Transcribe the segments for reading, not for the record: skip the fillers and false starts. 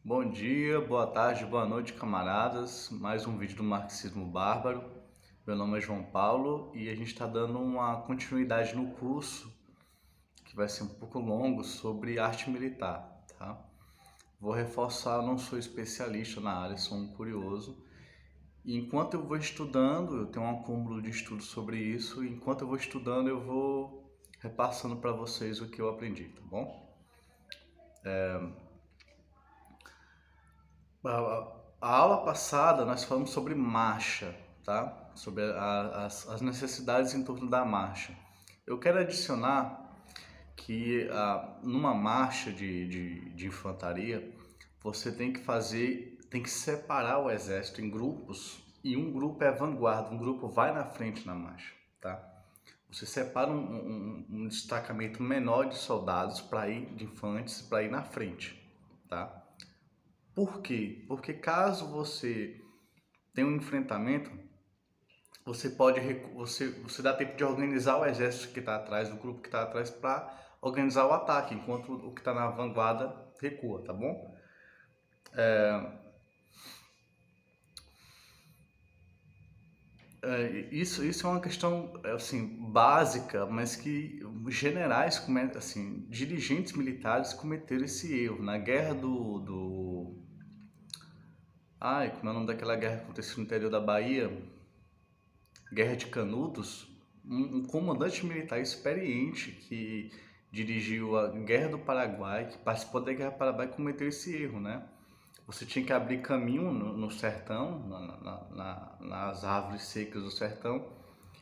Bom dia, boa tarde, boa noite, camaradas. Mais um vídeo do Marxismo Bárbaro. Meu nome é João Paulo e a gente está dando uma continuidade no curso, que vai ser um pouco longo, sobre arte militar, tá? Vou reforçar, eu não sou especialista na área, sou um curioso. E enquanto eu vou estudando, eu tenho um acúmulo de estudos sobre isso, e enquanto eu vou estudando, eu vou repassando para vocês o que eu aprendi, tá bom? A aula passada nós falamos sobre marcha, tá? Sobre as necessidades em torno da marcha. Eu quero adicionar que numa marcha de infantaria, você tem que separar o exército em grupos e um grupo é vanguarda, um grupo vai na frente na marcha, tá? Você separa um destacamento menor de soldados para ir, de infantes, para ir na frente, tá? Por quê? Porque caso você tenha um enfrentamento, você dá tempo de organizar o exército que está atrás, o grupo que está atrás, para organizar o ataque, enquanto o que está na vanguarda recua, tá bom? Isso é uma questão assim básica, mas que generais, assim, dirigentes militares cometeram esse erro na guerra ai, como é o nome daquela guerra que aconteceu no interior da Bahia? Guerra de Canudos, um comandante militar experiente que dirigiu a Guerra do Paraguai, que participou da Guerra do Paraguai, cometeu esse erro, né? Você tinha que abrir caminho no sertão, nas árvores secas do sertão,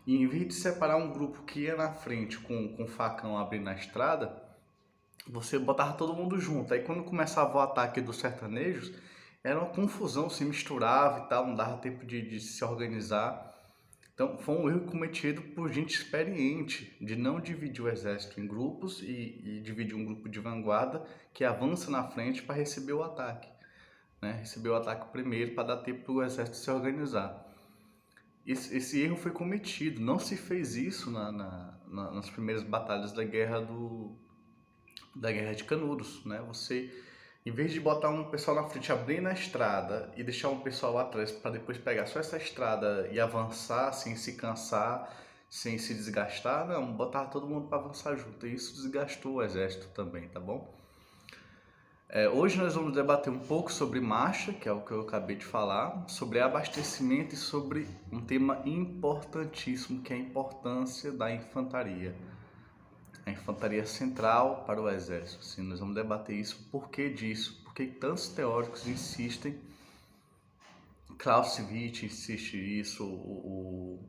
e em vez de separar um grupo que ia na frente com facão abrindo a estrada, você botava todo mundo junto. Aí quando começava o ataque dos sertanejos, era uma confusão, se misturava e tal, não dava tempo de se organizar. Então, foi um erro cometido por gente experiente de não dividir o exército em grupos e dividir um grupo de vanguarda que avança na frente para receber o ataque, né? Receber o ataque primeiro para dar tempo para o exército se organizar. Esse erro foi cometido, não se fez isso nas primeiras batalhas da Guerra de Canudos, né? Você, em vez de botar um pessoal na frente abrindo a estrada e deixar um pessoal atrás para depois pegar só essa estrada e avançar sem se cansar, sem se desgastar, não, botar todo mundo para avançar junto. E isso desgastou o exército também, tá bom? Hoje nós vamos debater um pouco sobre marcha, que é o que eu acabei de falar, sobre abastecimento e sobre um tema importantíssimo, que é a importância da infantaria. A infantaria central para o exército. Assim, nós vamos debater isso, por que disso, por que tantos teóricos insistem. Clausewitz insiste isso,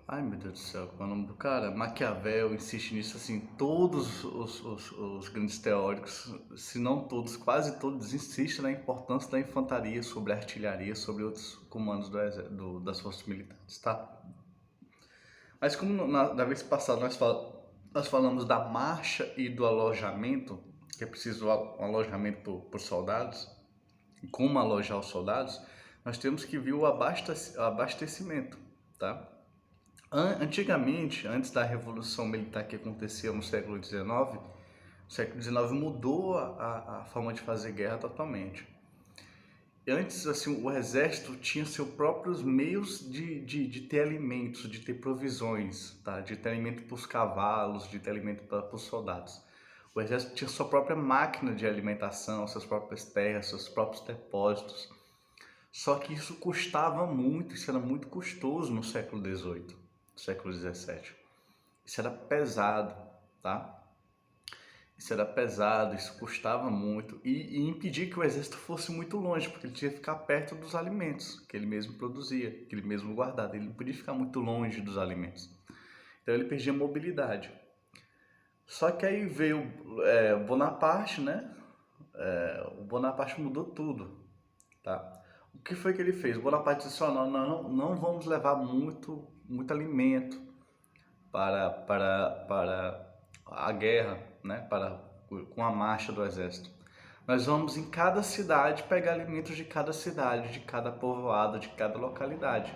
ai meu Deus do céu, qual é o nome do cara? Maquiavel insiste nisso, assim, todos os grandes teóricos, se não todos, quase todos, insistem na importância da infantaria sobre a artilharia, sobre outros comandos das forças militares, tá? Mas como na vez passada nós falamos da marcha e do alojamento, que é preciso um alojamento por soldados, e como alojar os soldados, nós temos que ver o abastecimento, tá? Antigamente, antes da Revolução Militar que aconteceu no século XIX, o século XIX mudou a forma de fazer guerra totalmente. Antes, assim, o exército tinha seus próprios meios de ter alimentos, de ter provisões, tá? De ter alimento para os cavalos, de ter alimento para os soldados. O exército tinha sua própria máquina de alimentação, suas próprias terras, seus próprios depósitos. Só que isso custava muito, isso era muito custoso no século XVIII, no século XVII. Isso era pesado, tá? Isso era pesado, isso custava muito e impedia que o exército fosse muito longe, porque ele tinha que ficar perto dos alimentos que ele mesmo produzia, que ele mesmo guardava. Ele não podia ficar muito longe dos alimentos. Então ele perdia mobilidade. Só que aí veio Bonaparte, né? O Bonaparte mudou tudo, tá? O que foi que ele fez? O Bonaparte disse: não vamos levar muito alimento para a guerra, né? Com a marcha do exército. Nós vamos em cada cidade pegar alimentos de cada cidade, de cada povoado, de cada localidade.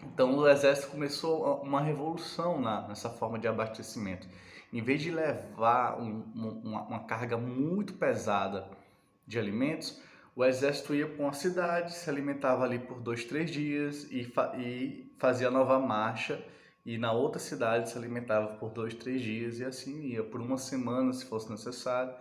Então o exército começou uma revolução nessa forma de abastecimento. Em vez de levar uma carga muito pesada de alimentos, o exército ia para uma cidade, se alimentava ali por 2, 3 dias e fazia a nova marcha, e na outra cidade se alimentava por 2, 3 dias, e assim ia por uma semana se fosse necessário.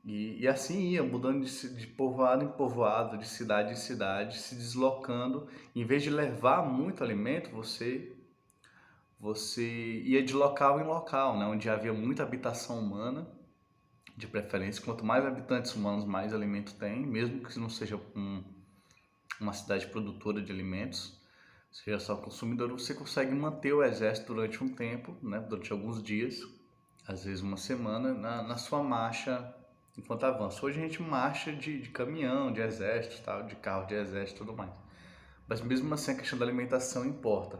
E assim ia, mudando de povoado em povoado, de cidade em cidade, se deslocando. Em vez de levar muito alimento, você ia de local em local, né? Onde havia muita habitação humana, de preferência. Quanto mais habitantes humanos, mais alimento tem, mesmo que não seja uma cidade produtora de alimentos, seja só consumidor, você consegue manter o exército durante um tempo, né? Durante alguns dias, às vezes uma semana, na sua marcha enquanto avança. Hoje a gente marcha de caminhão, de exército, tal, de carro de exército e tudo mais. Mas mesmo assim a questão da alimentação importa.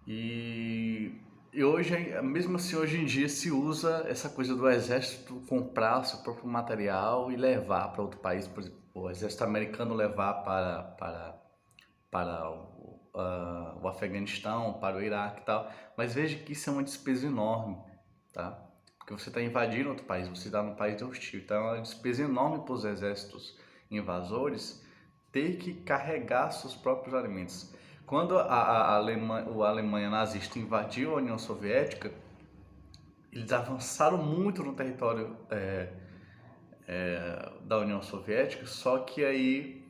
E hoje, mesmo assim, hoje em dia se usa essa coisa do exército comprar seu próprio material e levar para outro país, por exemplo, o exército americano levar para o Afeganistão, para o Iraque e tal. Mas veja que isso é uma despesa enorme, tá? Porque você está invadindo outro país, você está num país hostil. Então é uma despesa enorme para os exércitos invasores ter que carregar seus próprios alimentos. Quando a Alemanha nazista invadiu a União Soviética, eles avançaram muito no território da União Soviética, só que aí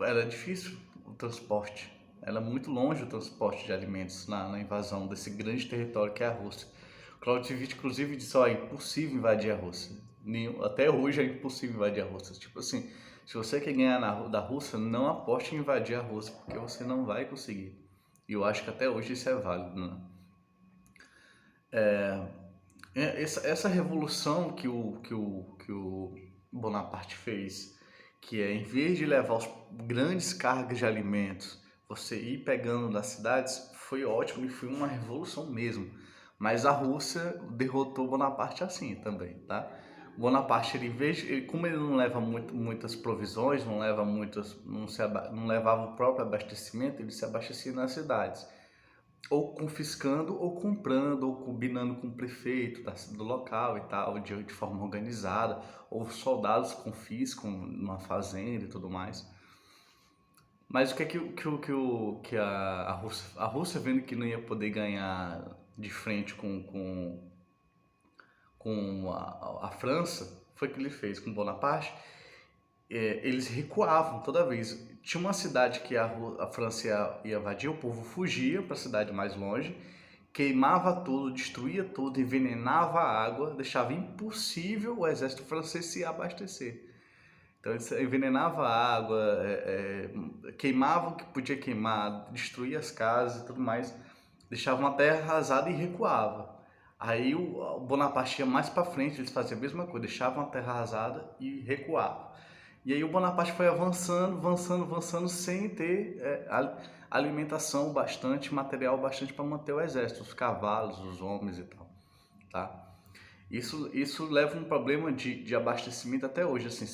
era difícil o transporte. Era muito longe o transporte de alimentos na invasão desse grande território que é a Rússia. O Clausewitz, inclusive, disse: ó, é impossível invadir a Rússia. Até hoje é impossível invadir a Rússia. Tipo assim, se você quer ganhar da Rússia, não aposte em invadir a Rússia, porque você não vai conseguir. E eu acho que até hoje isso é válido, né? Essa revolução que o Bonaparte fez, que é, em vez de levar os grandes cargas de alimentos, você ir pegando das cidades, foi ótimo e foi uma revolução mesmo. Mas a Rússia derrotou Bonaparte assim também, tá? Bonaparte, como ele não leva muitas provisões, não leva muitas, não levava o próprio abastecimento, ele se abastecia nas cidades, ou confiscando, ou comprando, ou combinando com o prefeito do local e tal, de forma organizada, ou soldados confiscam numa fazenda e tudo mais. Mas o que é que a Rússia vendo que não ia poder ganhar de frente com a França, foi o que ele fez com Bonaparte. Eles recuavam toda vez. Tinha uma cidade que a França ia invadir, o povo fugia para a cidade mais longe, queimava tudo, destruía tudo, envenenava a água, deixava impossível o exército francês se abastecer. Então eles envenenava a água, queimava o que podia queimar, destruía as casas e tudo mais, deixava uma terra arrasada e recuava. Aí o Bonaparte ia mais para frente, eles faziam a mesma coisa, deixavam a terra arrasada e recuava. E aí o Bonaparte foi avançando, avançando, avançando sem ter alimentação bastante, material bastante para manter o exército, os cavalos, os homens e tal, tá? Isso leva um problema de abastecimento até hoje. Assim,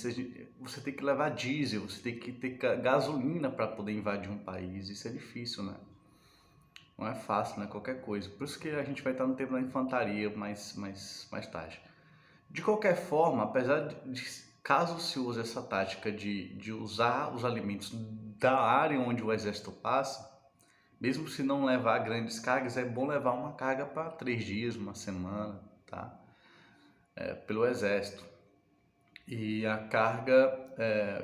você tem que levar diesel, você tem que ter gasolina para poder invadir um país. Isso é difícil, né? Não é fácil, né? Qualquer coisa. Por isso que a gente vai estar no tempo da infantaria mais tarde. De qualquer forma, apesar caso se use essa tática de usar os alimentos da área onde o exército passa, mesmo se não levar grandes cargas, é bom levar uma carga para 3 dias, uma semana, tá? Pelo exército. E a carga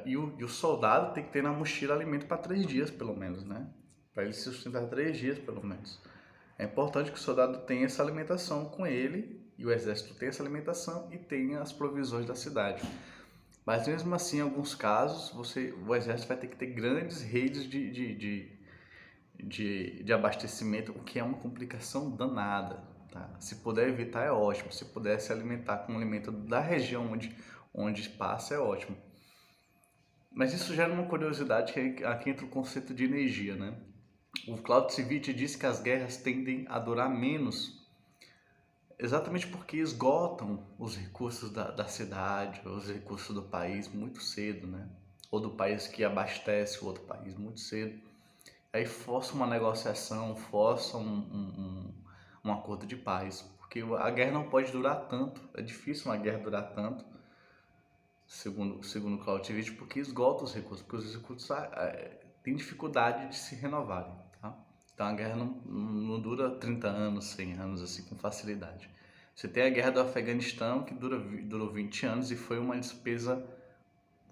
e o soldado tem que ter na mochila alimento para 3 dias, pelo menos, né? Para ele se sustentar 3 dias, pelo menos. É importante que o soldado tenha essa alimentação com ele e o exército tenha essa alimentação e tenha as provisões da cidade. Mas mesmo assim, em alguns casos, o exército vai ter que ter grandes redes de abastecimento, o que é uma complicação danada. Tá? Se puder evitar, é ótimo. Se puder se alimentar com alimento da região onde passa, é ótimo. Mas isso gera uma curiosidade, que aqui entra o conceito de energia, né? O Clausewitz diz que as guerras tendem a durar menos, exatamente porque esgotam os recursos da cidade, os recursos do país muito cedo, né? Ou do país que abastece o outro país muito cedo. Aí força uma negociação, força um acordo de paz, porque a guerra não pode durar tanto, é difícil uma guerra durar tanto, segundo Clausewitz, porque esgota os recursos, porque os recursos têm dificuldade de se renovarem, tá? Então a guerra não dura 30 anos, 100 anos assim com facilidade. Você tem a guerra do Afeganistão que durou 20 anos e foi uma despesa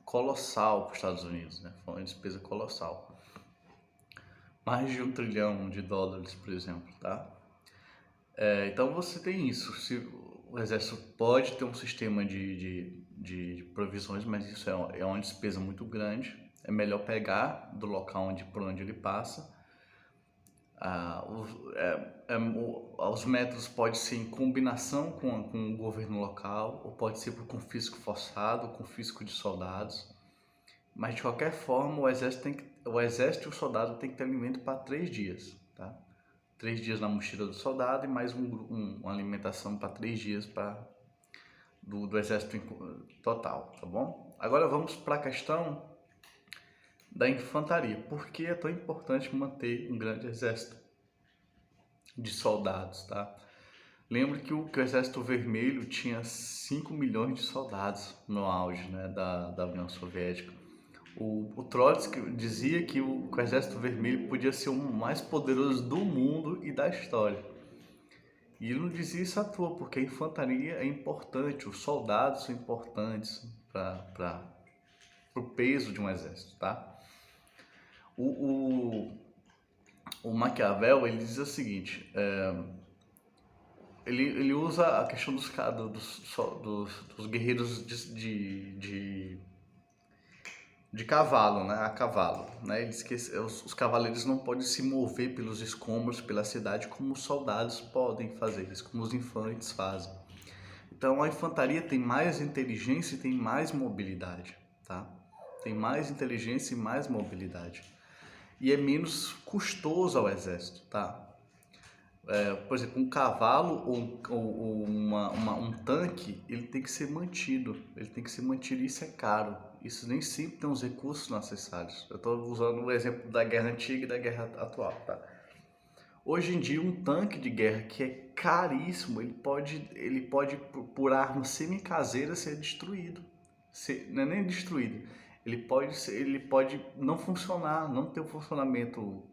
colossal para os Estados Unidos, né? Foi uma despesa colossal. Mais de $1 trilhão, por exemplo, tá? Então você tem isso. O exército pode ter um sistema de provisões, mas isso é uma despesa muito grande. É melhor pegar do local por onde ele passa. Os métodos podem ser em combinação com o governo local, ou pode ser por confisco forçado, confisco de soldados. Mas de qualquer forma, o exército e o soldado tem que ter alimento para 3 dias, tá? 3 dias na mochila do soldado e mais uma alimentação para 3 dias do exército total, tá bom? Agora vamos para a questão da infantaria. Por que é tão importante manter um grande exército de soldados, tá? Lembre que o Exército Vermelho tinha 5 milhões de soldados no auge, né, da União Soviética. O Trotsky dizia que o Exército Vermelho podia ser o mais poderoso do mundo e da história. E ele não dizia isso à toa, porque a infantaria é importante, os soldados são importantes para o peso de um exército, tá? O Maquiavel, ele diz o seguinte, ele usa a questão dos guerreiros de cavalo, né? A cavalo, né? Ele diz que os cavaleiros não podem se mover pelos escombros, pela cidade, como os soldados podem fazer isso, como os infantes fazem. Então a infantaria tem mais inteligência e tem mais mobilidade, tá? Tem mais inteligência e mais mobilidade. E é menos custoso ao exército, tá? Por exemplo, um cavalo ou um tanque, ele tem que ser mantido. Ele tem que ser mantido e isso é caro. Isso nem sempre tem os recursos necessários. Eu estou usando o exemplo da guerra antiga e da guerra atual, tá? Hoje em dia, um tanque de guerra que é caríssimo, ele pode por arma semi-caseira ser destruído. Não é nem destruído. Ele pode não funcionar, não ter o funcionamento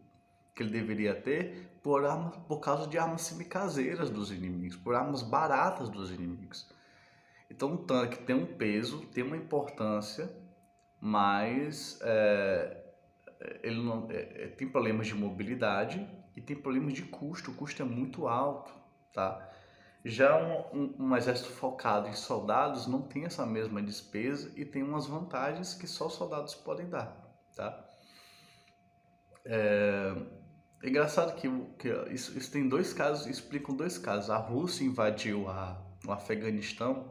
que ele deveria ter por causa de armas semi-caseiras dos inimigos, por armas baratas dos inimigos. Então um tanque tem um peso, tem uma importância, mas ele não, tem problemas de mobilidade e tem problemas de custo. O custo é muito alto, tá? Já um exército focado em soldados não tem essa mesma despesa e tem umas vantagens que só os soldados podem dar, tá? É engraçado que isso tem 2 casos, explicam 2 casos. A Rússia invadiu o Afeganistão,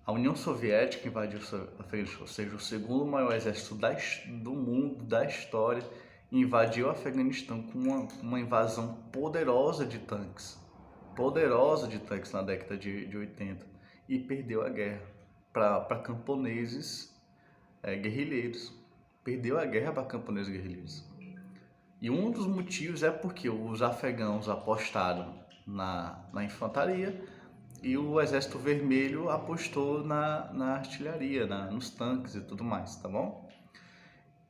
a União Soviética invadiu o Afeganistão, ou seja, o segundo maior exército do mundo, da história, invadiu o Afeganistão com uma invasão poderosa de tanques na década de 80 e perdeu a guerra para camponeses guerrilheiros. Perdeu a guerra para camponeses guerrilheiros. E um dos motivos é porque os afegãos apostaram na infantaria e o Exército Vermelho apostou na artilharia, nos tanques e tudo mais, tá bom?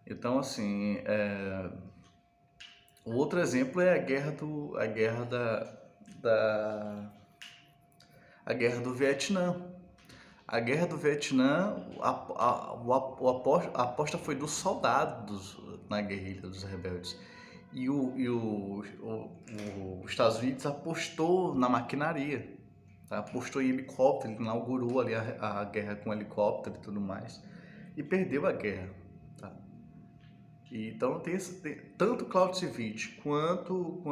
Então, assim, o outro exemplo é a guerra do Vietnã. A guerra do Vietnã, a aposta foi dos soldados na guerrilha dos rebeldes. E os Estados Unidos apostou na maquinaria, tá? Apostou em helicóptero, ele inaugurou ali a guerra com helicóptero e tudo mais, e perdeu a guerra, tá? E, então tem tanto Clausewitz quanto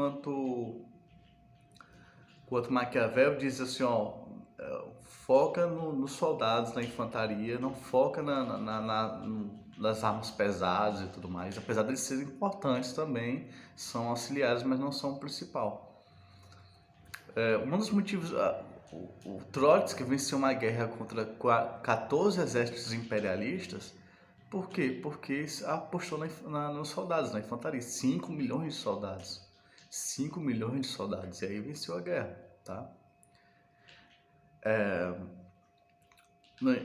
Maquiavel diz assim, ó, foca nos soldados, na infantaria, não foca nas armas pesadas e tudo mais, apesar de eles serem importantes também, são auxiliares, mas não são o principal. Um dos motivos, o Trotsky venceu uma guerra contra 14 exércitos imperialistas, por quê? Porque apostou nos soldados, na infantaria, 5 milhões de soldados. 5 milhões de soldados, e aí venceu a guerra, tá?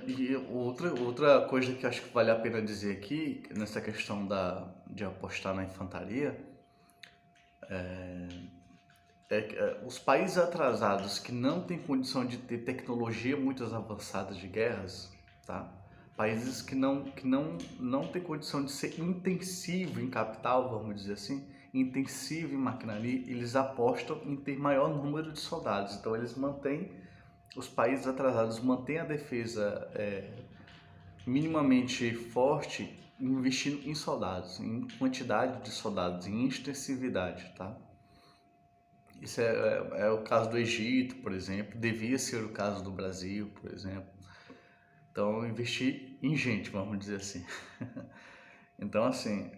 E outra coisa que acho que vale a pena dizer aqui, nessa questão de apostar na infantaria, é que os países atrasados que não têm condição de ter tecnologia muito avançada de guerras, tá? Países que não têm condição de ser intensivo em capital, vamos dizer assim, intensivo em maquinaria, eles apostam em ter maior número de soldados. Então eles mantêm, os países atrasados mantêm a defesa minimamente forte, investindo em soldados, em quantidade de soldados, em extensividade, tá? Isso é o caso do Egito, por exemplo, devia ser o caso do Brasil, por exemplo. Então, investir em gente, vamos dizer assim. Então, assim,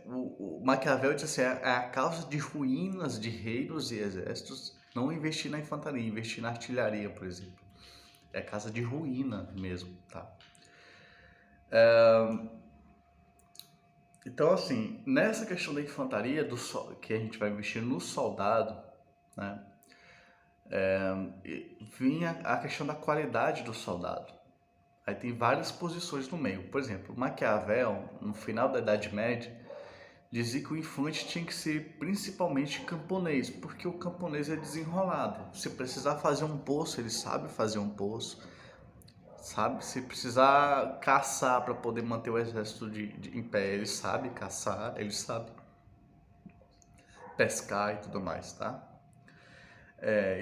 o Maquiavel disse assim, é a causa de ruínas de reinos e exércitos não investir na infantaria, investir na artilharia, por exemplo. É a causa de ruína mesmo, tá? Então, assim, nessa questão da infantaria, que a gente vai investir no soldado, né? Vinha a questão da qualidade do soldado. Aí tem várias posições no meio. Por exemplo, Maquiavel, no final da Idade Média, dizia que o infante tinha que ser principalmente camponês, porque o camponês é desenrolado. Se precisar fazer um poço, ele sabe fazer um poço, sabe? Se precisar caçar para poder manter o exército em pé, ele sabe caçar, ele sabe pescar e tudo mais, tá?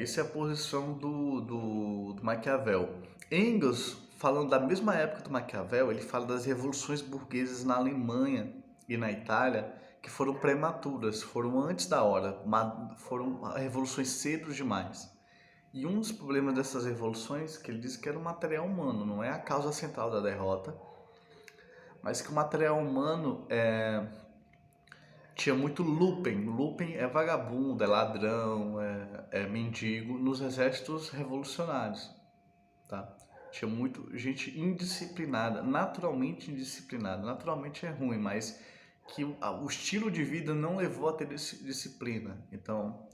Isso é a posição do Maquiavel. Engels, falando da mesma época do Maquiavel, ele fala das revoluções burguesas na Alemanha e na Itália, que foram prematuras, foram antes da hora, foram revoluções cedo demais. E um dos problemas dessas revoluções, que ele diz que era o material humano, não é a causa central da derrota, mas que o material humano tinha muito lumpen. Lumpen é vagabundo, é ladrão, é mendigo nos exércitos revolucionários, tá? Tinha muito gente indisciplinada, naturalmente indisciplinada. Naturalmente é ruim, mas que o estilo de vida não levou a ter disciplina. Então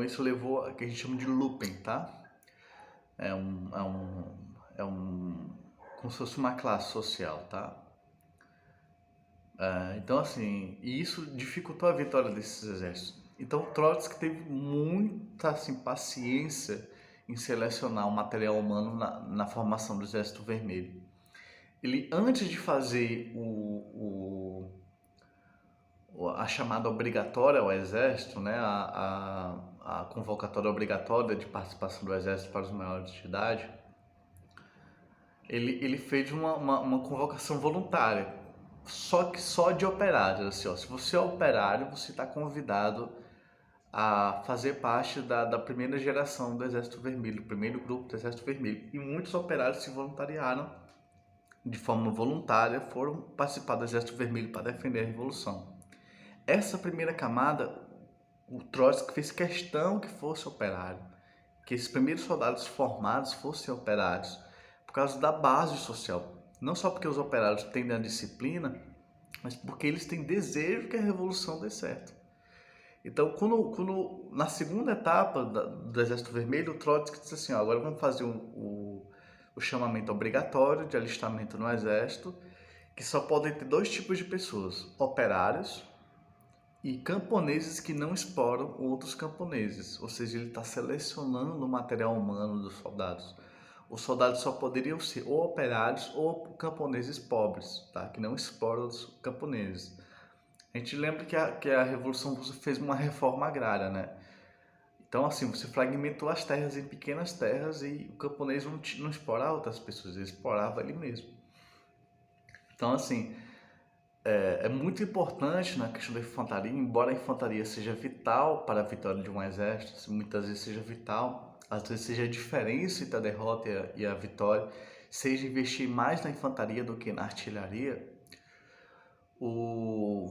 isso levou a que a gente chama de lumpen, tá? É um como se fosse uma classe social, tá? Então, assim, e isso dificultou a vitória desses exércitos. Então, Trotsky teve muita assim, paciência em selecionar o material humano na formação do Exército Vermelho. Ele, antes de fazer a chamada obrigatória ao Exército, né, a convocatória obrigatória de participação do Exército para os maiores de idade, ele fez uma convocação voluntária, só que só de operários. Assim, ó, se você é operário, você está convidado a fazer parte da primeira geração do Exército Vermelho, o primeiro grupo do Exército Vermelho. E muitos operários se voluntariaram de forma voluntária, foram participar do Exército Vermelho para defender a Revolução. Essa primeira camada, o Trotsky fez questão que fosse operário, que esses primeiros soldados formados fossem operários, por causa da base social. Não só porque os operários têm a disciplina, mas porque eles têm desejo que a revolução dê certo. Então, na segunda etapa do Exército Vermelho, o Trotsky disse assim, ó, agora vamos fazer o chamamento obrigatório de alistamento no Exército, que só podem ter dois tipos de pessoas, operários e camponeses que não exploram outros camponeses, ou seja, ele está selecionando o material humano dos soldados. Os soldados só poderiam ser ou operários ou camponeses pobres, tá? Que não exploram os camponeses. A gente lembra que a Revolução Russa fez uma reforma agrária, né? Então, assim, você fragmentou as terras em pequenas terras e o camponês não explorava outras pessoas, ele explorava ele mesmo. Então, assim, é muito importante na questão da infantaria, embora a infantaria seja vital para a vitória de um exército, muitas vezes seja vital, às vezes seja a diferença entre a derrota e a vitória, seja investir mais na infantaria do que na artilharia,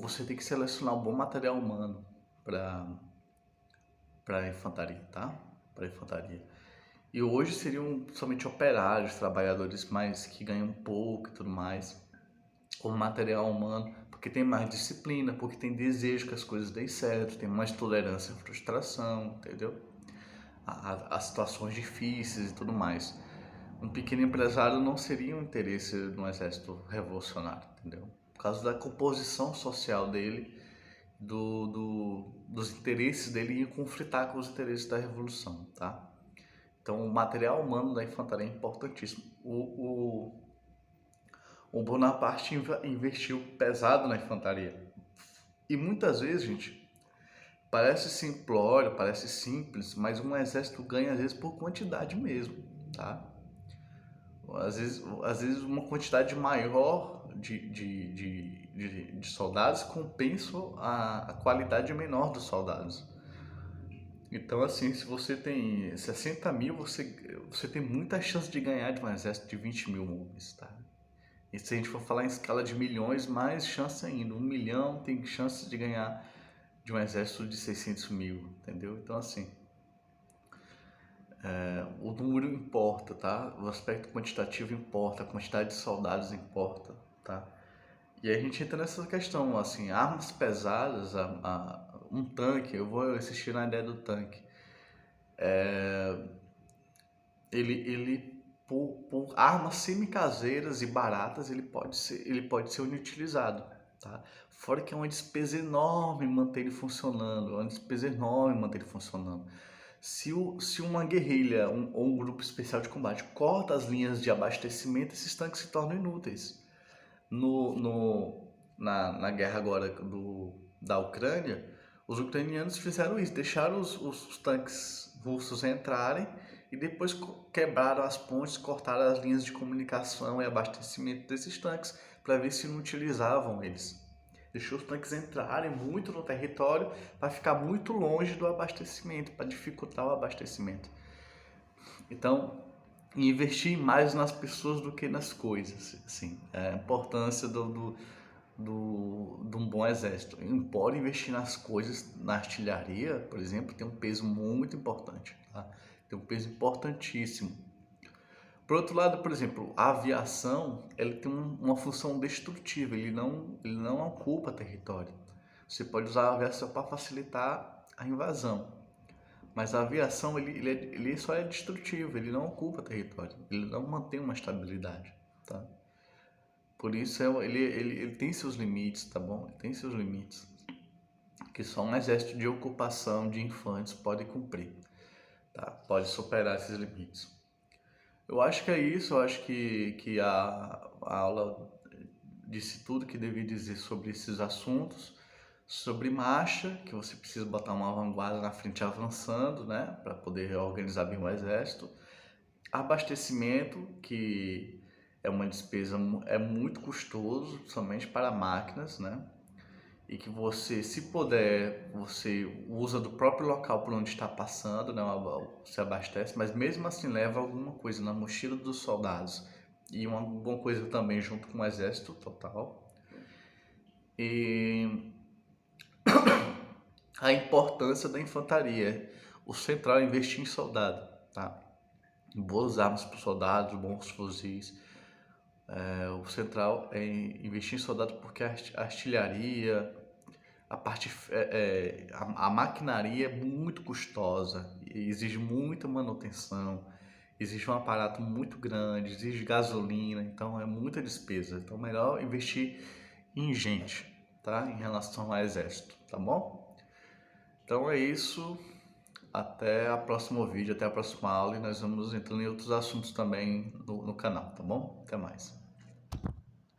você tem que selecionar um bom material humano para a infantaria, tá? Para a infantaria. E hoje seriam somente operários, trabalhadores mais que ganham pouco e tudo mais, como material humano, porque tem mais disciplina, porque tem desejo que as coisas deem certo, tem mais tolerância à frustração, entendeu? a situações difíceis e tudo mais. Um pequeno empresário não seria um interesse no exército revolucionário, entendeu? Por causa da composição social dele, dos interesses dele, ia conflitar com os interesses da revolução, tá? Então, o material humano da infantaria é importantíssimo. O Bonaparte investiu pesado na infantaria. E muitas vezes, gente, parece simplório, parece simples, mas um exército ganha às vezes por quantidade mesmo, tá? Às vezes uma quantidade maior de soldados compensa a qualidade menor dos soldados. Então, assim, se você tem 60 mil, você tem muita chance de ganhar de um exército de 20 mil homens, tá? E se a gente for falar em escala de milhões, mais chance ainda. 1 milhão tem chance de ganhar de um exército de 600 mil, entendeu? Então, assim, o número importa, tá? O aspecto quantitativo importa, a quantidade de soldados importa, tá? E aí a gente entra nessa questão, assim, armas pesadas, um tanque, eu vou insistir na ideia do tanque. Ele por armas semicaseiras e baratas, ele pode ser inutilizado, tá? Fora que é uma despesa enorme manter ele funcionando, é uma despesa enorme manter ele funcionando. Se uma guerrilha ou um grupo especial de combate corta as linhas de abastecimento, esses tanques se tornam inúteis. Na guerra agora da Ucrânia, os ucranianos fizeram isso, deixaram os tanques russos entrarem e depois quebraram as pontes, cortaram as linhas de comunicação e abastecimento desses tanques para ver se não utilizavam eles. Deixou os tanques entrarem muito no território para ficar muito longe do abastecimento, para dificultar o abastecimento. Então, investir mais nas pessoas do que nas coisas, assim, é a importância de um bom exército. Embora investir nas coisas, na artilharia, por exemplo, tem um peso muito importante, tá? Tem um peso importantíssimo. Por outro lado, por exemplo, a aviação, ele tem uma função destrutiva, ele não ocupa território. Você pode usar a aviação para facilitar a invasão, mas a aviação ele só é destrutivo, ele não ocupa território, ele não mantém uma estabilidade, tá? Por isso ele tem seus limites, tá bom? Ele tem seus limites que só um exército de ocupação de infantes pode cumprir, tá? Pode superar esses limites. Eu acho que é isso, eu acho que a aula disse tudo que devia dizer sobre esses assuntos, sobre marcha, que você precisa botar uma vanguarda na frente avançando, né, para poder organizar bem o exército. Abastecimento, que é uma despesa, é muito custoso, somente para máquinas, né? E que você, se puder, você usa do próprio local por onde está passando, né? Se abastece, mas mesmo assim leva alguma coisa na mochila dos soldados e alguma coisa também junto com o exército total. E a importância da infantaria. O central é investir em soldado, tá? Boas armas para os soldados, bons fuzis. O central é investir em soldado porque a artilharia, a maquinaria é muito custosa, exige muita manutenção, exige um aparato muito grande, exige gasolina, então é muita despesa. Então é melhor investir em gente, tá? Em relação ao exército, tá bom? Então é isso. Até a próximo vídeo, até a próxima aula e nós vamos entrando em outros assuntos também no canal, tá bom? Até mais.